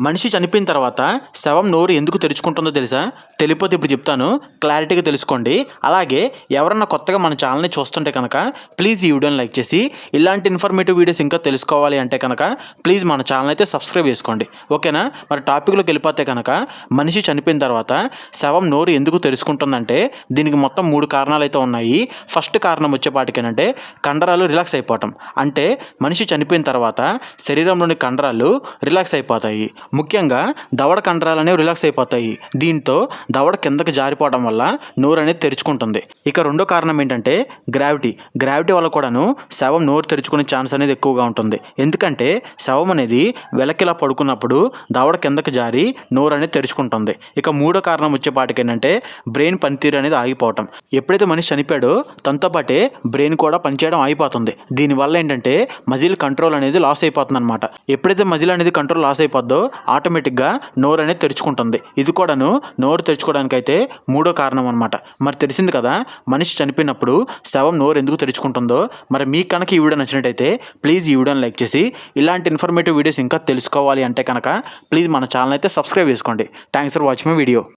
మనిషి చనిపోయిన తర్వాత శవం నోరు ఎందుకు తెరుచుకుంటుందో తెలుసా? తెలియకపోతే ఇప్పుడు చెప్తాను, క్లారిటీగా తెలుసుకోండి. అలాగే ఎవరన్నా కొత్తగా మన ఛానల్ని చూస్తుంటే కనుక ప్లీజ్ ఈ వీడియోని లైక్ చేసి, ఇలాంటి ఇన్ఫర్మేటివ్ వీడియోస్ ఇంకా తెలుసుకోవాలి అంటే కనుక ప్లీజ్ మన ఛానల్ అయితే సబ్స్క్రైబ్ చేసుకోండి. ఓకేనా? మరి టాపిక్లోకి వెళ్ళిపోతే కనుక మనిషి చనిపోయిన తర్వాత శవం నోరు ఎందుకు తెరుచుకుంటుందంటే దీనికి మొత్తం 3 కారణాలు అయితే ఉన్నాయి. ఫస్ట్ కారణం వచ్చేపాటికేనంటే కండరాలు రిలాక్స్ అయిపోవటం. అంటే మనిషి చనిపోయిన తర్వాత శరీరంలోని కండరాలు రిలాక్స్ అయిపోతాయి. ముఖ్యంగా దవడ కండరాలు అనేవి రిలాక్స్ అయిపోతాయి. దీంతో దవడ కిందకి జారిపోవడం వల్ల నోరు అనేది తెరుచుకుంటుంది. ఇక రెండో కారణం ఏంటంటే గ్రావిటీ వల్ల కూడాను శవం నోరు తెరుచుకునే ఛాన్స్ అనేది ఎక్కువగా ఉంటుంది. ఎందుకంటే శవం అనేది వెలకిలా పడుకున్నప్పుడు దవడ కిందకి జారి నోరు అనేది తెరుచుకుంటుంది. ఇక మూడో కారణం వచ్చేపాటికి ఏంటంటే బ్రెయిన్ పనితీరు అనేది ఆగిపోవటం. ఎప్పుడైతే మనిషి చనిపోయాడో తనతో పాటే బ్రెయిన్ కూడా పనిచేయడం ఆగిపోతుంది. దీనివల్ల ఏంటంటే మజిల్ కంట్రోల్ అనేది లాస్ అయిపోతుంది అనమాట. ఎప్పుడైతే మజిల్ అనేది కంట్రోల్ లాస్ అయిపోద్దో ఆటోమేటిక్గా నోరు అనేది తెరుచుకుంటుంది. ఇది కూడాను నోరు తెరుచుకోవడానికైతే మూడో కారణం అనమాట. మరి తెలిసింది కదా మనిషి చనిపోయినప్పుడు శవం నోరు ఎందుకు తెరుచుకుంటుందో. మరి మీకు కనుక ఈ వీడియో నచ్చినట్టయితే ప్లీజ్ ఈ వీడియోని లైక్ చేసి, ఇలాంటి ఇన్ఫర్మేటివ్ వీడియోస్ ఇంకా తెలుసుకోవాలి అంటే కనుక ప్లీజ్ మన ఛానల్ అయితే సబ్స్క్రైబ్ చేసుకోండి. Thanks for watching my video.